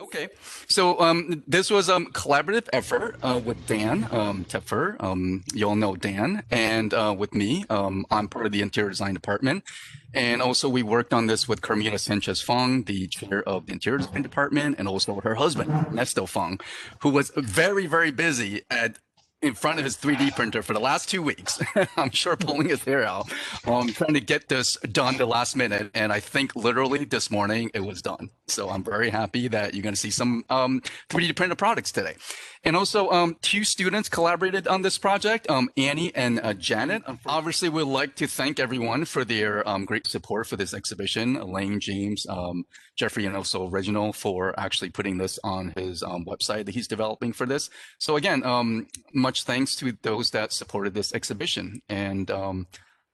Okay, so this was a collaborative effort with Dan Tepfer. You all know Dan, and with me. I'm part of the interior design department, and also we worked on this with Carmita Sanchez-Fong, the chair of the interior design department, and also with her husband, Nesto Fong, who was very, very busy in front of his 3D printer for the last 2 weeks. I'm sure pulling his hair out, trying to get this done the last minute. And I think literally this morning it was done. So I'm very happy that you're going to see some 3D printed products today. And also, two students collaborated on this project, Annie and Janet. Obviously, we'd like to thank everyone for their great support for this exhibition. Elaine, James, Jeffrey, and also Reginald for actually putting this on his website that he's developing for this. So again, much thanks to those that supported this exhibition. And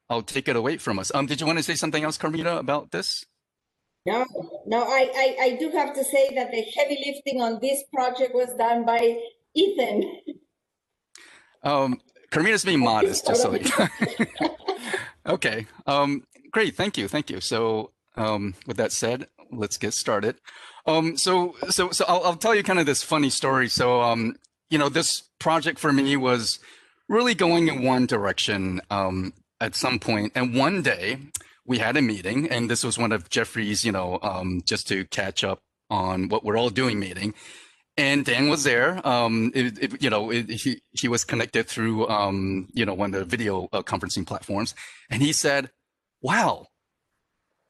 I'll take it away from us. Did you want to say something else, Carmita, about this? No, I do have to say that the heavy lifting on this project was done by Ethan. Carmita's being modest, just so you know. Okay, great, thank you. So with that said, let's get started. So I'll tell you kind of this funny story. So you know, this project for me was really going in one direction at some point, and one day we had a meeting, and this was one of Jeffrey's, you know, just to catch up on what we're all doing meeting. And Dan was there. He was connected through, you know, one of the video conferencing platforms, and he said, "Wow,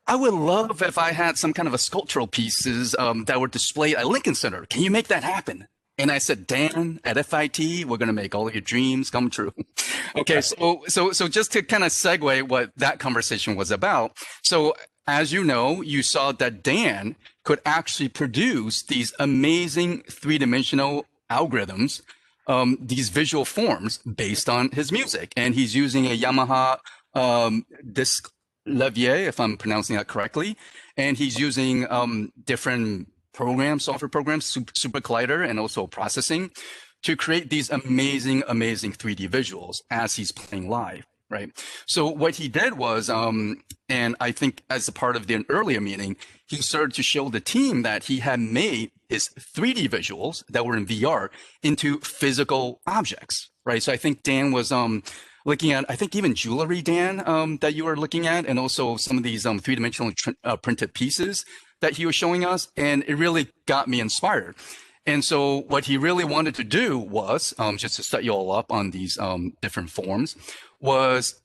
I would love if I had some kind of a sculptural pieces that were displayed at Lincoln Center. Can you make that happen?" And I said, "Dan, at FIT, we're going to make all of your dreams come true." Okay, so just to kind of segue what that conversation was about. So as you know, you saw that Dan could actually produce these amazing three-dimensional algorithms, these visual forms based on his music. And he's using a Yamaha disc levier, if I'm pronouncing that correctly. And he's using different software programs, Super Collider, and also processing to create these amazing 3D visuals as he's playing live, right? So what he did was, and I think as a part of the earlier meeting, he started to show the team that he had made his 3D visuals that were in VR into physical objects, right? So I think Dan was looking at, I think even jewelry, Dan, that you were looking at, and also some of these three-dimensional printed pieces that he was showing us, and it really got me inspired. And so what he really wanted to do was, just to set you all up on these different forms, was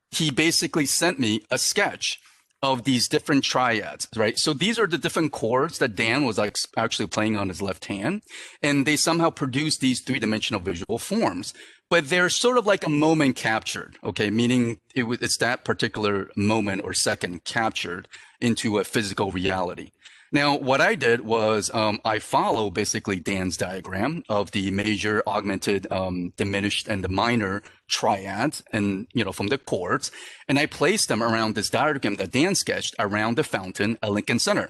he basically sent me a sketch of these different triads, right? So these are the different chords that Dan was actually playing on his left hand, and they somehow produced these three-dimensional visual forms. But they're sort of like a moment captured, okay? Meaning it's that particular moment or second captured into a physical reality. Now, what I did was I follow basically Dan's diagram of the major, augmented, diminished, and the minor triads, and you know, from the chords, and I placed them around this diagram that Dan sketched around the fountain at Lincoln Center.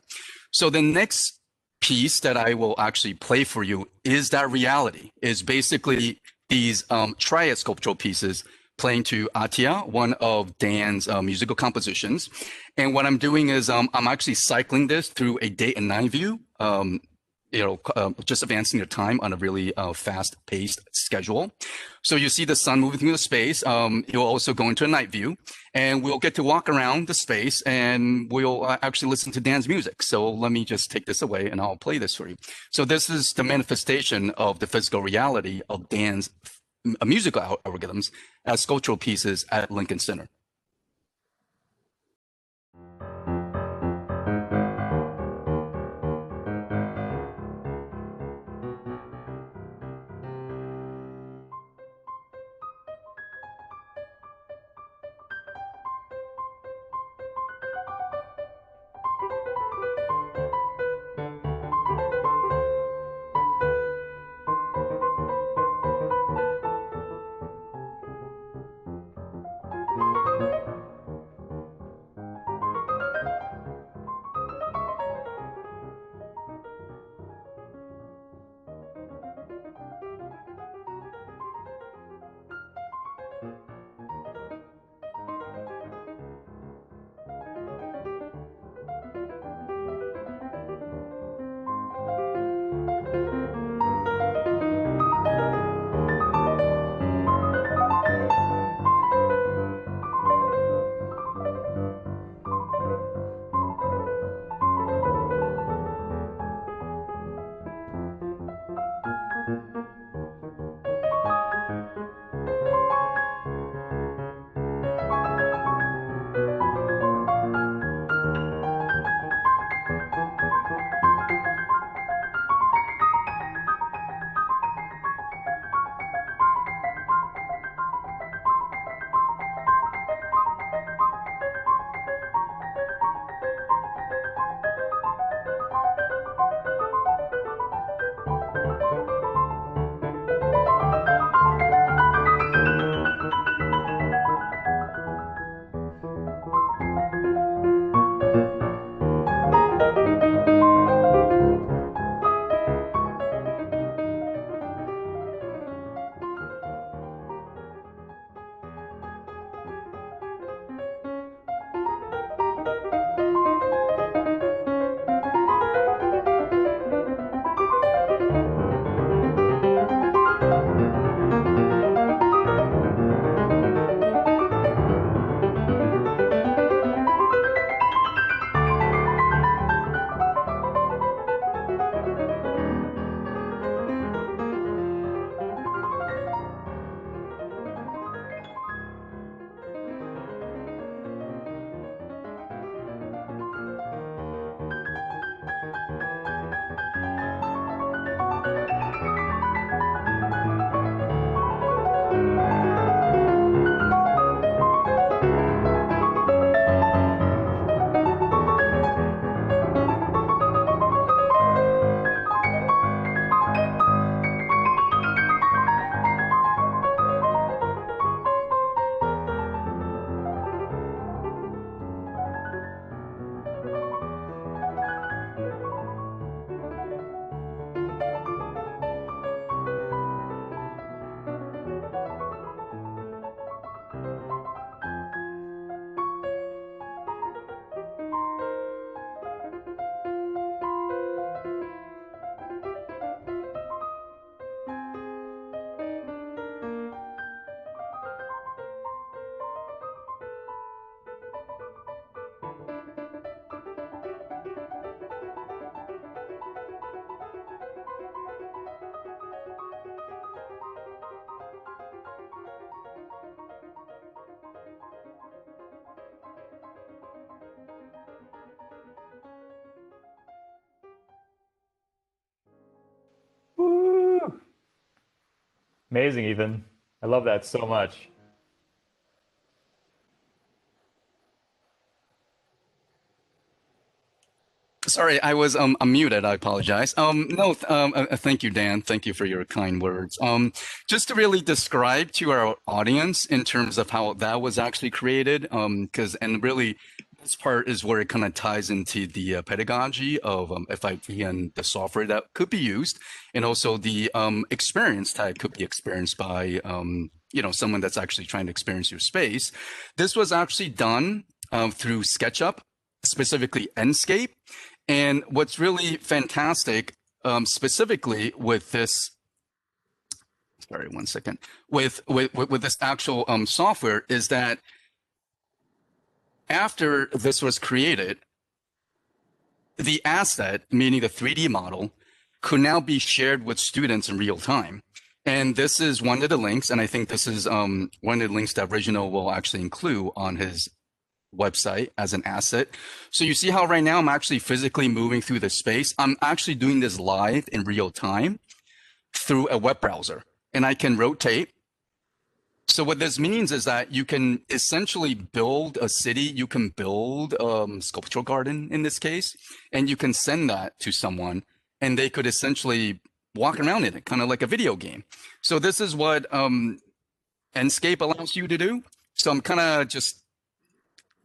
So the next piece that I will actually play for you is that reality, is basically these triad sculptural pieces playing to Atia, one of Dan's musical compositions. And what I'm doing is I'm actually cycling this through a day and night view, just advancing the time on a really fast-paced schedule. So you see the sun moving through the space. It will also go into a night view, and we'll get to walk around the space, and we'll actually listen to Dan's music. So let me just take this away, and I'll play this for you. So this is the manifestation of the physical reality of Dan's musical algorithms as sculptural pieces at Lincoln Center. Amazing, Ethan. I love that so much. Sorry, I was unmuted. I apologize. No, thank you, Dan. Thank you for your kind words. Just to really describe to our audience in terms of how that was actually created, because and really this part is where it kind of ties into the pedagogy of FIT and the software that could be used, and also the experience that could be experienced by someone that's actually trying to experience your space. This was actually done through SketchUp, specifically Enscape. And what's really fantastic, specifically with this, sorry, one second, with this actual software is that after this was created, the asset, meaning the 3D model, could now be shared with students in real time. And this is one of the links, and I think this is one of the links that Reginald will actually include on his website as an asset. So you see how right now I'm actually physically moving through the space. I'm actually doing this live in real time through a web browser, and I can rotate. So what this means is that you can essentially build a city, you can build a sculptural garden in this case, and you can send that to someone and they could essentially walk around in it, kind of like a video game. So this is what Enscape allows you to do. So I'm kind of just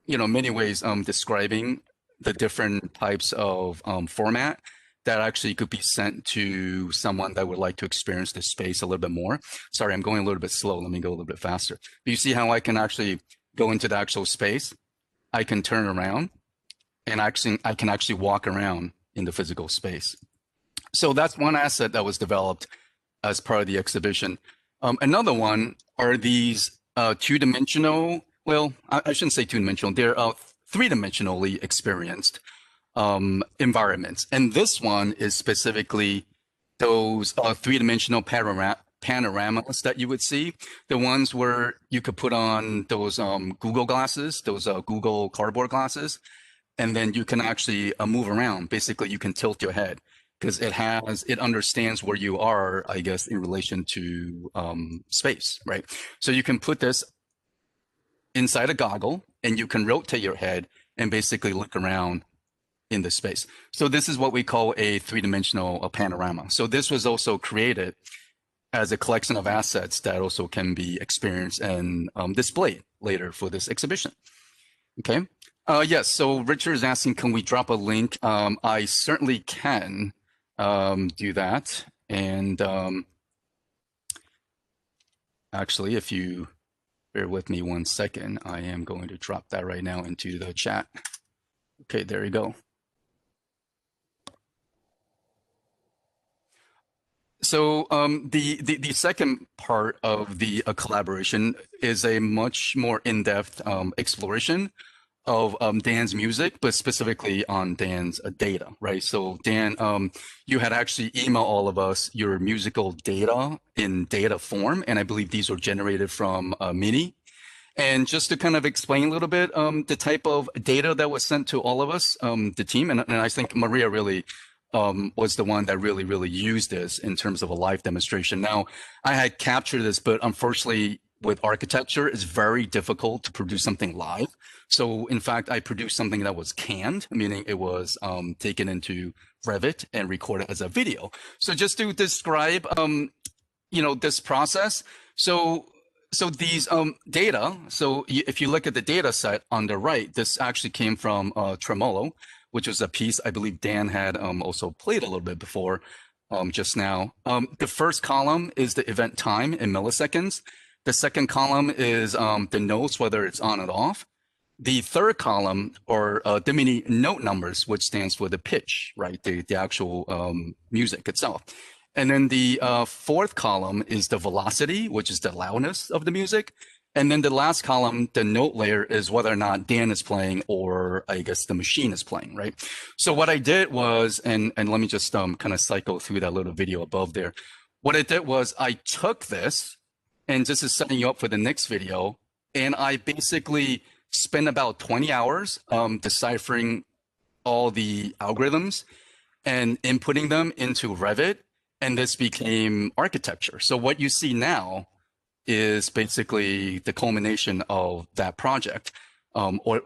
many ways describing the different types of format that actually could be sent to someone that would like to experience this space a little bit more. Sorry, I'm going a little bit slow. Let me go a little bit faster. Do you see how I can actually go into the actual space? I can turn around and I can actually walk around in the physical space. So that's one asset that was developed as part of the exhibition. Another one are these two-dimensional, well, I shouldn't say two-dimensional, they're three-dimensionally experienced environments. And this one is specifically those three-dimensional panoramas that you would see, the ones where you could put on those Google glasses, those Google cardboard glasses, and then you can actually move around. Basically, you can tilt your head because it understands where you are, I guess, in relation to space, right? So you can put this inside a goggle and you can rotate your head and basically look around in the space. So this is what we call a three-dimensional panorama. So this was also created as a collection of assets that also can be experienced and displayed later for this exhibition. Okay. Yes, so Richard is asking, can we drop a link? I certainly can do that. And actually, if you bear with me 1 second, I am going to drop that right now into the chat. Okay, there you go. So the second part of the collaboration is a much more in-depth exploration of Dan's music, but specifically on Dan's data, right? So Dan, you had actually emailed all of us your musical data in data form, and I believe these were generated from Mini. And just to kind of explain a little bit the type of data that was sent to all of us, the team, and I think Maria really was the one that really used this in terms of a live demonstration. Now, I had captured this, but unfortunately, with architecture, it's very difficult to produce something live. So in fact, I produced something that was canned, meaning it was taken into Revit and recorded as a video. So just to describe, this process. So these data, so if you look at the data set on the right, this actually came from Tremolo, which was a piece I believe Dan had also played a little bit before just now. The first column is the event time in milliseconds. The second column is the notes, whether it's on and off. The third column are the mini note numbers, which stands for the pitch, right? The actual music itself. And then the fourth column is the velocity, which is the loudness of the music. And then the last column, the note layer, is whether or not Dan is playing or I guess the machine is playing, right? So what I did was, and let me just kind of cycle through that little video above there. What I did was I took this, and this is setting you up for the next video, and I basically spent about 20 hours deciphering all the algorithms and inputting them into Revit. and this became architecture. So what you see now is basically the culmination of that project, or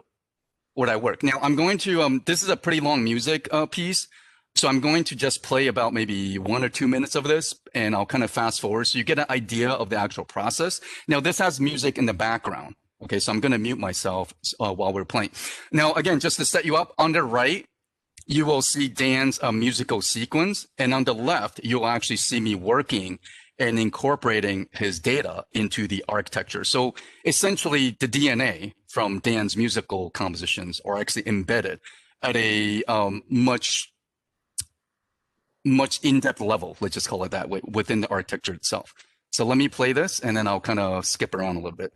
that work. Now I'm going to, this is a pretty long music piece. So I'm going to just play about maybe 1 or 2 minutes of this, and I'll kind of fast forward so you get an idea of the actual process. Now this has music in the background. Okay, so I'm going to mute myself while we're playing. Now, again, just to set you up, on the right, you will see Dan's musical sequence. And on the left, you'll actually see me working and incorporating his data into the architecture. So essentially, the DNA from Dan's musical compositions are actually embedded at a much in-depth level, let's just call it that way, within the architecture itself. So let me play this, and then I'll kind of skip around a little bit.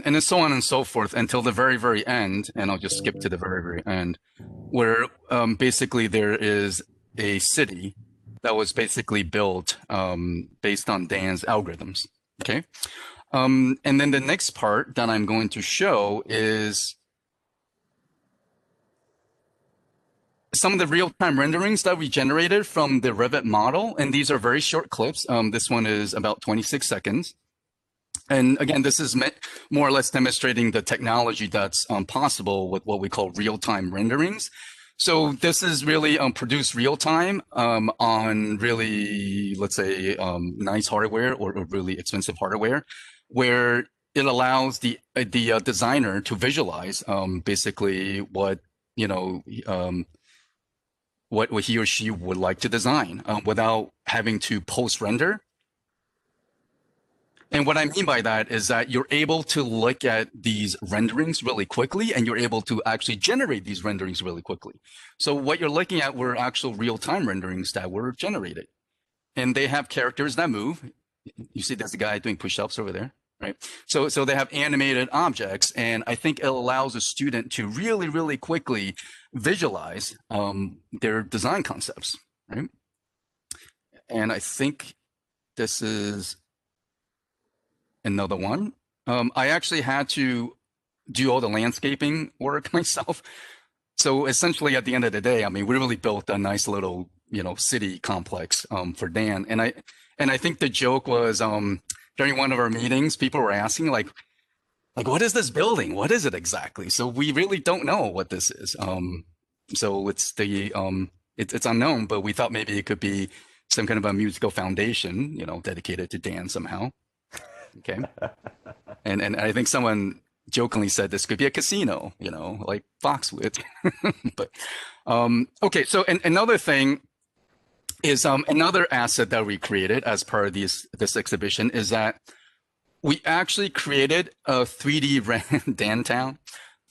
And so on and so forth until the very, very end. And I'll just skip to the very, very end, where basically there is a city that was basically built based on Dan's algorithms. Okay. And then the next part that I'm going to show is some of the real-time renderings that we generated from the Revit model. And these are very short clips. This one is about 26 seconds. And again, this is more or less demonstrating the technology that's possible with what we call real-time renderings. So this is really produced real-time on really, let's say, nice hardware or really expensive hardware, where it allows the designer to visualize basically what, you know, what he or she would like to design without having to post-render. And what I mean by that is that you're able to look at these renderings really quickly, and you're able to actually generate these renderings really quickly. So what you're looking at were actual real-time renderings that were generated. And they have characters that move. You see there's a guy doing push-ups over there, right? So they have animated objects, and I think it allows a student to really, really quickly visualize their design concepts, right? And I think this is another one. I actually had to do all the landscaping work myself. So essentially at the end of the day, I mean, we really built a nice little, you know, city complex for Dan. And I think the joke was during one of our meetings, people were asking like, what is this building? What is it exactly? So we really don't know what this is. So it's it's unknown, but we thought maybe it could be some kind of a musical foundation, you know, dedicated to Dan somehow. Okay. And I think someone jokingly said this could be a casino, you know, like Foxwood. But okay, so another thing is another asset that we created as part of this exhibition is that we actually created a 3D Dantown.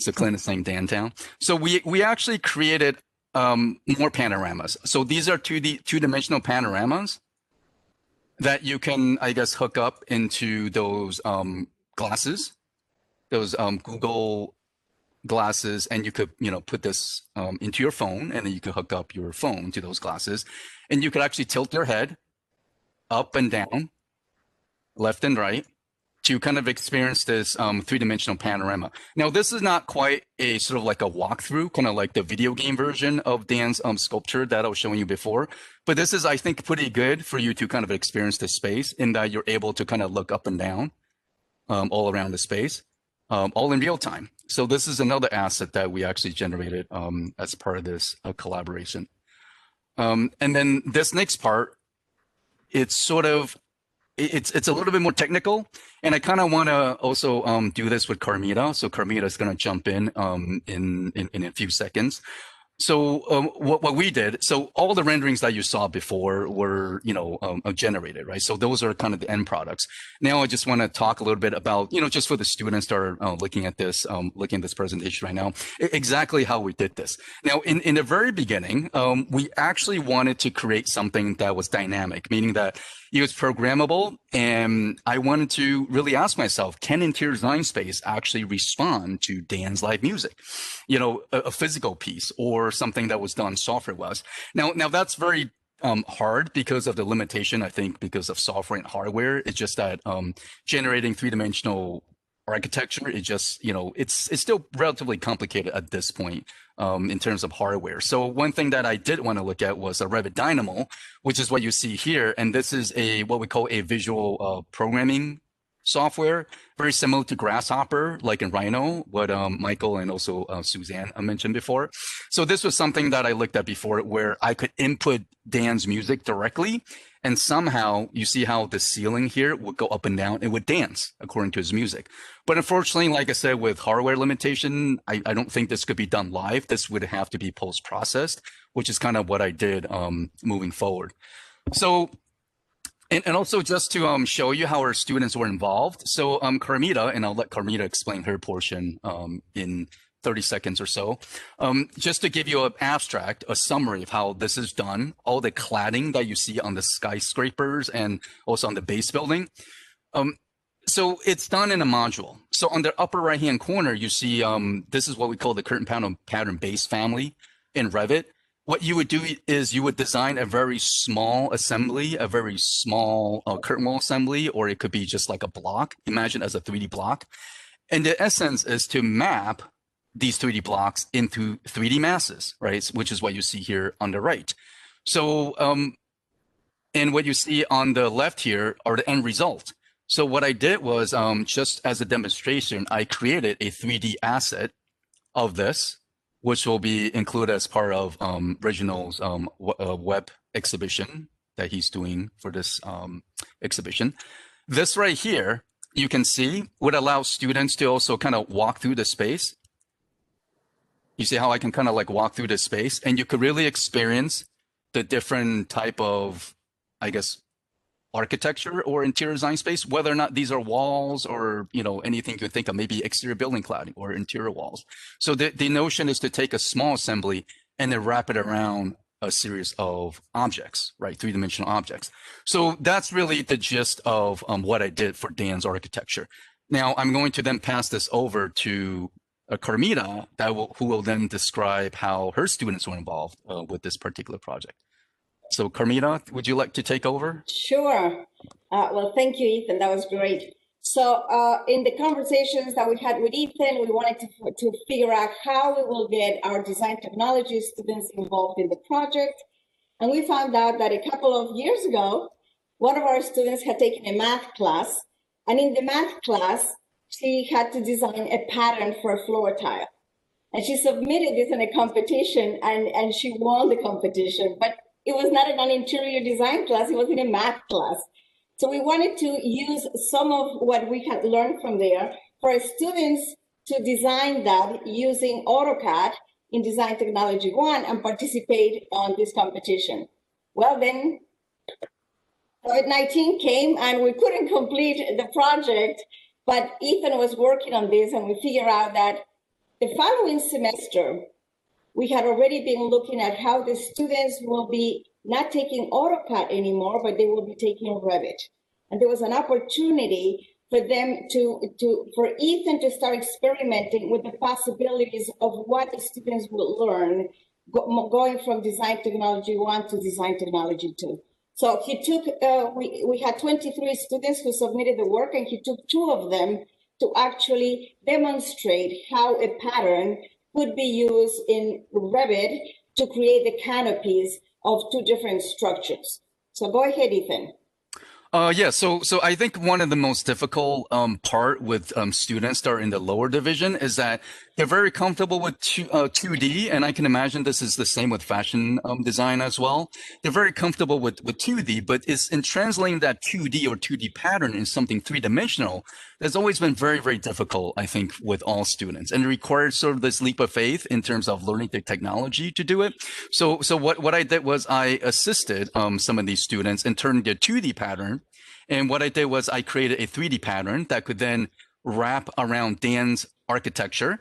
So Clint is saying Dantown. So we actually created more panoramas. So these are two-dimensional panoramas that you can, I guess, hook up into those glasses, those Google glasses, and you could, you know, put this into your phone, and then you could hook up your phone to those glasses, and you could actually tilt your head up and down, left and right, to kind of experience this three-dimensional panorama. Now, this is not quite a sort of like a walkthrough, kind of like the video game version of Dan's sculpture that I was showing you before. But this is, I think, pretty good for you to kind of experience the space in that you're able to kind of look up and down all around the space, all in real time. So this is another asset that we actually generated as part of this collaboration. And then this next part, it's sort of, it's a little bit more technical, and I kind of want to also do this with Carmita. So Carmita is going to jump in a few seconds. So what we did, so all the renderings that you saw before were, you know, generated, right? So those are kind of the end products. Now I just want to talk a little bit about, you know, just for the students that are looking at this presentation right now, exactly how we did this. Now, in the very beginning, we actually wanted to create something that was dynamic, meaning that it was programmable, and I wanted to really ask myself, can interior design space actually respond to Dan's live music? You know, a physical piece or something that was done software-wise. Now that's very hard because of the limitation, I think, because of software and hardware. It's just that generating three-dimensional architecture, it just, you know, it's still relatively complicated at this point in terms of hardware. So one thing that I did want to look at was a Revit Dynamo, which is what you see here. And this is what we call a visual programming software, very similar to Grasshopper, like in Rhino, what Michael and also Suzanne mentioned before. So this was something that I looked at before where I could input Dan's music directly, and somehow you see how the ceiling here would go up and down. It would dance according to his music. But unfortunately, like I said, with hardware limitation, I don't think this could be done live. This would have to be post-processed, which is kind of what I did moving forward. So, and also just to show you how our students were involved. So Carmita, and I'll let Carmita explain her portion in 30 seconds or so. Just to give you an abstract, a summary of how this is done, all the cladding that you see on the skyscrapers and also on the base building. So it's done in a module. So on the upper right-hand corner, you see this is what we call the curtain pattern base family in Revit. What you would do is you would design a very small assembly, a very small curtain wall assembly, or it could be just like a block, imagine as a 3D block. And the essence is to map these 3D blocks into 3D masses, right? Which is what you see here on the right. So, and what you see on the left here are the end result. So what I did was just as a demonstration, I created a 3D asset of this, which will be included as part of Reginald's web exhibition that he's doing for this exhibition. This right here, you can see, would allow students to also kind of walk through the space. You see how I can kind of like walk through the space, and you could really experience the different type of, I guess, architecture or interior design space, whether or not these are walls or, you know, anything you could think of, maybe exterior building cladding or interior walls. So the notion is to take a small assembly and then wrap it around a series of objects, right? Three-dimensional objects. So that's really the gist of what I did for Dan's architecture. Now I'm going to then pass this over to Carmita, who will then describe how her students were involved with this particular project. So Carmita, would you like to take over? Sure. Well, thank you, Ethan. That was great. So in the conversations that we had with Ethan, we wanted to figure out how we will get our design technology students involved in the project. And we found out that a couple of years ago, one of our students had taken a math class. And in the math class, she had to design a pattern for a floor tile. And she submitted this in a competition, and she won the competition. But it was not in an interior design class, it was in a math class. So we wanted to use some of what we had learned from there for our students to design that using AutoCAD in Design Technology 1 and participate on this competition. Well, then COVID-19 came and we couldn't complete the project, but Ethan was working on this and we figured out that the following semester, we had already been looking at how the students will be not taking AutoCAD anymore, but they will be taking Revit. And there was an opportunity for them for Ethan to start experimenting with the possibilities of what the students will learn going from Design Technology 1 to Design Technology 2. So he took, we had 23 students who submitted the work, and he took 2 of them to actually demonstrate how a pattern could be used in Revit to create the canopies of 2 different structures. So go ahead, Ethan. Yeah, so I think one of the most difficult part with students that are in the lower division is that they're very comfortable with 2D, and I can imagine this is the same with fashion design as well. They're very comfortable with 2D, but it's in translating that 2D or 2D pattern in something 3-dimensional, that's always been very, very difficult, I think, with all students, and it requires sort of this leap of faith in terms of learning the technology to do it. So what I did was I assisted some of these students in turning their 2D pattern. And what I did was I created a 3D pattern that could then wrap around Dan's architecture.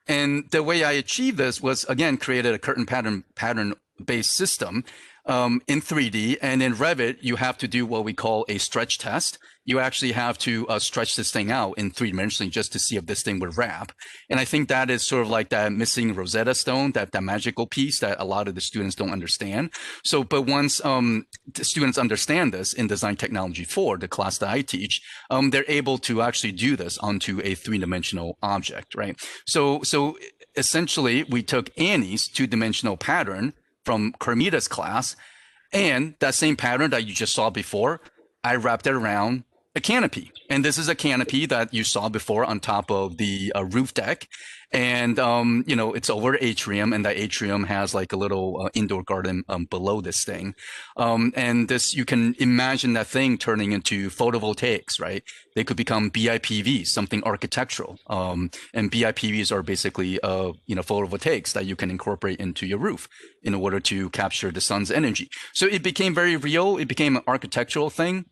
And the way I achieved this was, again, created a curtain pattern-based system in 3D. And in Revit, you have to do what we call a stretch test. You actually have to stretch this thing out in 3-dimensionally just to see if this thing would wrap. And I think that is sort of like that missing Rosetta Stone, that magical piece that a lot of the students don't understand. So, but once the students understand this in Design Technology 4, the class that I teach, they're able to actually do this onto a 3-dimensional object, right? So essentially, we took Annie's 2-dimensional pattern from Carmita's class, and that same pattern that you just saw before, I wrapped it around a canopy. And this is a canopy that you saw before on top of the roof deck. And, you know, it's over atrium, and that atrium has like a little indoor garden below this thing. And this, you can imagine that thing turning into photovoltaics, right? They could become BIPVs, something architectural. And BIPVs are basically, you know, photovoltaics that you can incorporate into your roof in order to capture the sun's energy. So it became very real. It became an architectural thing.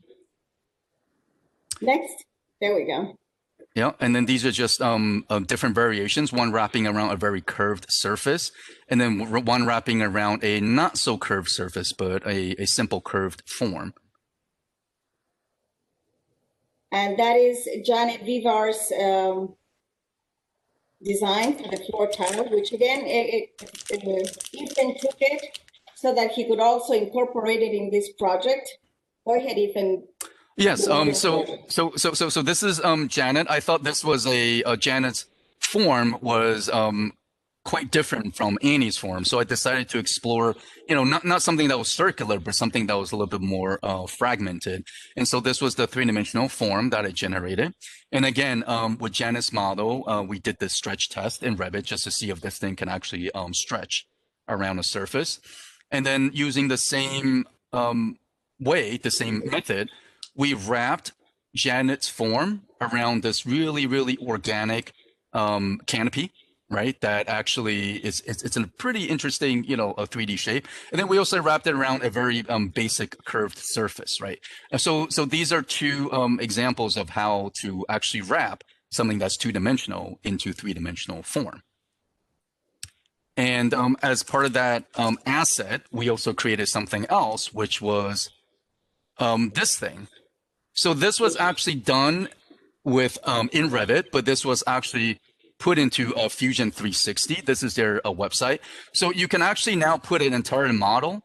Next, there we go. Yeah, and then these are just different variations, one wrapping around a very curved surface, and then one wrapping around a not so curved surface, but a simple curved form. And that is Janet Vivar's design for the floor tile, which again, Ethan took it so that he could also incorporate it in this project. Go ahead, Ethan. Yes. So this is Janet. I thought this was Janet's form was quite different from Annie's form. So I decided to explore, you know, not something that was circular, but something that was a little bit more fragmented. And so this was the 3-dimensional form that I generated. And again, with Janet's model, we did this stretch test in Revit just to see if this thing can actually stretch around a surface. And then using the same the same method, we wrapped Janet's form around this really, really organic canopy, right? That actually it's a pretty interesting, you know, a 3D shape. And then we also wrapped it around a very basic curved surface, right? And so these are 2 examples of how to actually wrap something that's 2-dimensional into 3-dimensional form. And as part of that asset, we also created something else, which was this thing. So this was actually done with in Revit, but this was actually put into Fusion 360. This is their website. So you can actually now put an entire model,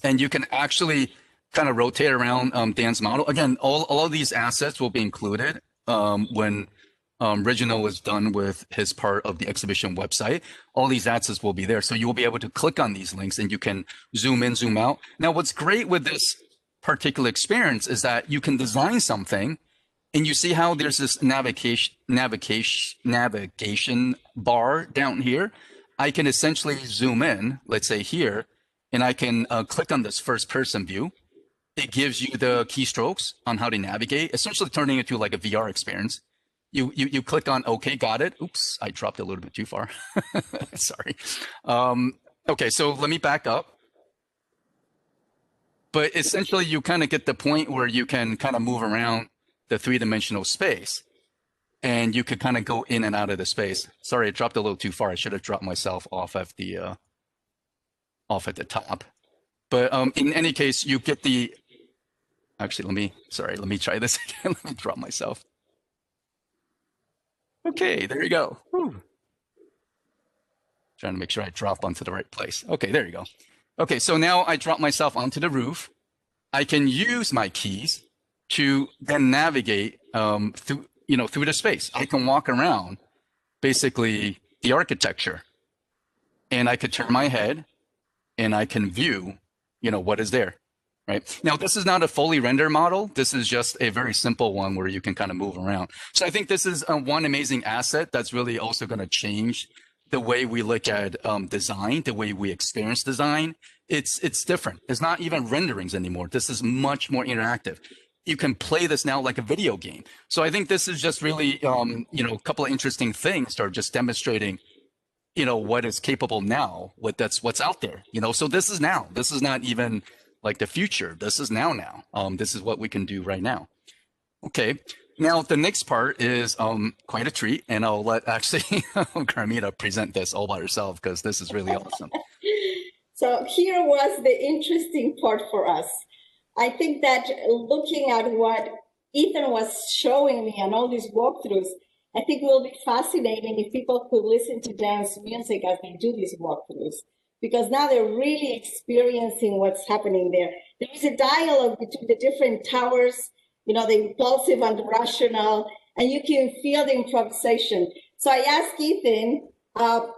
and you can actually kind of rotate around Dan's model. Again, all of these assets will be included when Reginald is done with his part of the exhibition website. All these assets will be there. So you will be able to click on these links and you can zoom in, zoom out. Now, what's great with this particular experience is that you can design something and you see how there's this navigation bar down here. I can essentially zoom in, let's say here, and I can click on this first person view. It gives you the keystrokes on how to navigate, essentially turning it into like a VR experience. you click on OK, got it. Oops, I dropped a little bit too far. Sorry. Okay, so let me back up. But essentially, you kind of get the point where you can kind of move around the three-dimensional space, and you could kind of go in and out of the space. Sorry, I dropped a little too far. I should have dropped myself off at the top. But in any case, you get the. Actually, let me try this again. Let me drop myself. Okay, there you go. Whew. Trying to make sure I drop onto the right place. Okay, there you go. Okay, so now I drop myself onto the roof. I can use my keys to then navigate through the space. I can walk around basically the architecture, and I could turn my head and I can view, what is there. Right now, this is not a fully rendered model. This is just a very simple one where you can kind of move around. So I think this is one amazing asset that's really also going to change the way we look at design, the way we experience design. It's different. It's not even renderings anymore. This is much more interactive. You can play this now like a video game. So I think this is just really, a couple of interesting things that are just demonstrating, what is capable now, what's out there. So this is now. This is not even like the future. This is now. This is what we can do right now. Okay. Now the next part is quite a treat, and I'll let actually Carmita present this all by herself because this is really awesome. So here was the interesting part for us. I think that looking at what Ethan was showing me on all these walkthroughs, I think it will be fascinating if people could listen to dance music as they do these walkthroughs, because now they're really experiencing what's happening there. There is a dialogue between the different towers, the impulsive and the rational, and you can feel the improvisation. So I asked Ethan, how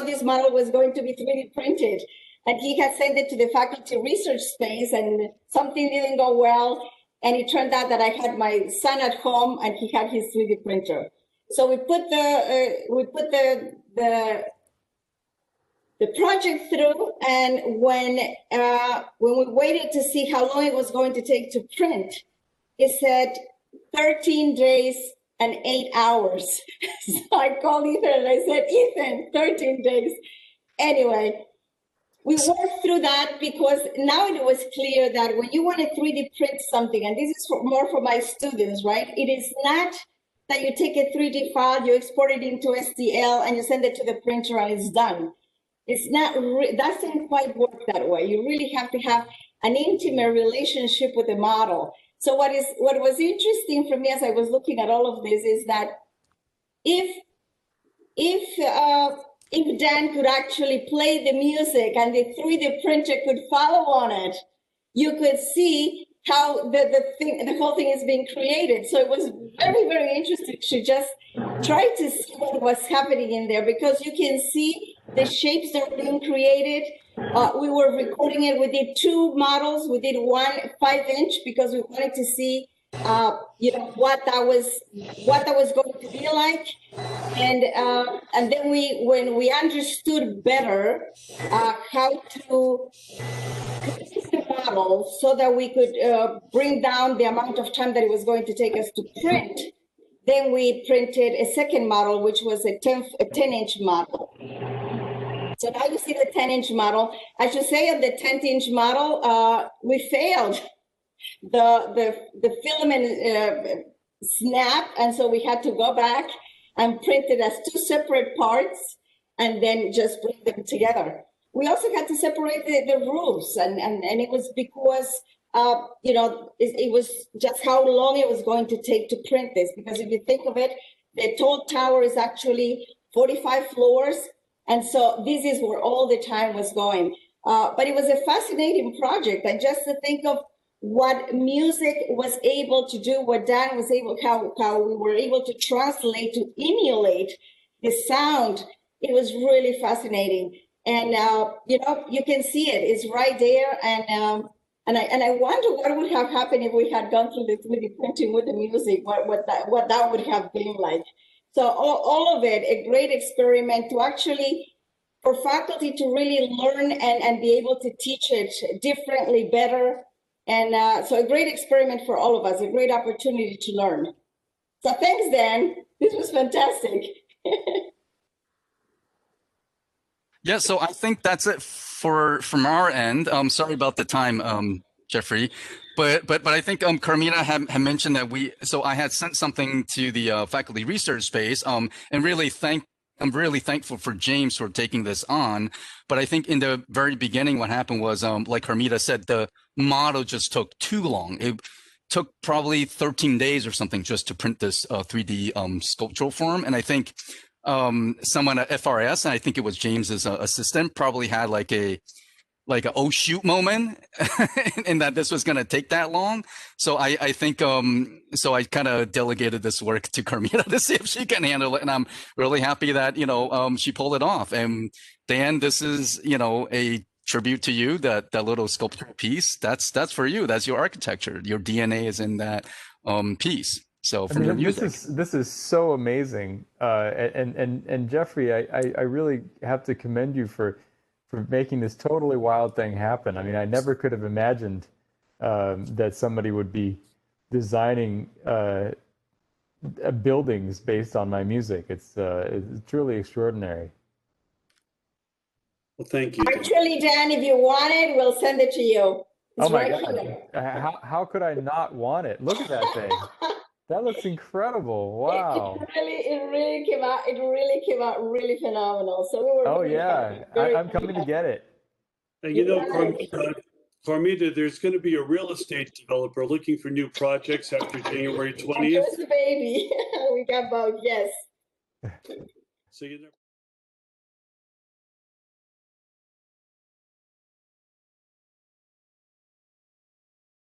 this model was going to be 3D printed. And he had sent it to the faculty research space, and something didn't go well. And it turned out that I had my son at home, and he had his 3D printer. So we put the project through, and when we waited to see how long it was going to take to print, it said 13 days and 8 hours. So I called Ethan and I said, Ethan, 13 days. Anyway, we worked through that because now it was clear that when you want to 3D print something, and this is more for my students, right? It is not that you take a 3D file, you export it into STL, and you send it to the printer and it's done. It's not, doesn't quite work that way. You really have to have an intimate relationship with the model. So what was interesting for me as I was looking at all of this is that if Dan could actually play the music and the 3D printer could follow on it, you could see how the whole thing is being created. So it was very, very interesting to just try to see what was happening in there, because you can see the shapes that are being created. We were recording it. We did 2 models. We did one 5-inch because we wanted to see, what that was going to be like. And then when we understood better how to create the model so that we could bring down the amount of time that it was going to take us to print, then we printed a second model, which was a 10-inch model. So now you see the 10-inch model. I should say on the 10-inch model, we failed. The filament snapped, and so we had to go back and print it as 2 separate parts and then just bring them together. We also had to separate the roofs, and it was because, it was just how long it was going to take to print this. Because if you think of it, the tall tower is actually 45 floors. And so this is where all the time was going. But it was a fascinating project. And just to think of what music was able to do, what Dan was able, how we were able to translate, to emulate the sound, it was really fascinating. And, you can see it, it's right there. And I wonder what would have happened if we had gone through the 3D printing with the music, what that would have been like. So all of it, a great experiment to actually, for faculty to really learn and be able to teach it differently, better. And so a great experiment for all of us, a great opportunity to learn. So thanks, Dan. This was fantastic. Yeah, so I think that's it from our end. Sorry about the time, Jeffrey, but I think Carmita had mentioned that so I had sent something to the faculty research space, and I'm really thankful for James for taking this on. But I think in the very beginning, what happened was, like Carmita said, the model just took too long. It took probably 13 days or something just to print this 3D sculptural form, and I think someone at FRS, and I think it was James's assistant, probably had like a oh shoot moment in that this was going to take that long. So I think so I kind of delegated this work to Carmita to see if she can handle it, and I'm really happy that she pulled it off. And Dan, this is a tribute to you. That little sculptural piece, that's for you. That's your architecture. Your DNA is in that piece. So from your music. This is so amazing, and Jeffrey, I really have to commend you for making this totally wild thing happen. I mean, I never could have imagined that somebody would be designing buildings based on my music. It's truly extraordinary. Well, thank you. Actually, Dan, if you want it, we'll send it to you. It's Oh my right God! here. How could I not want it? Look at that thing. That looks incredible. Wow. It really came out. It really came out really phenomenal. So we were. Oh really yeah, happy, I'm coming to get it. And Carmita, there's going to be a real estate developer looking for new projects after January 20th. Just the baby. We got both. Yes. So you never.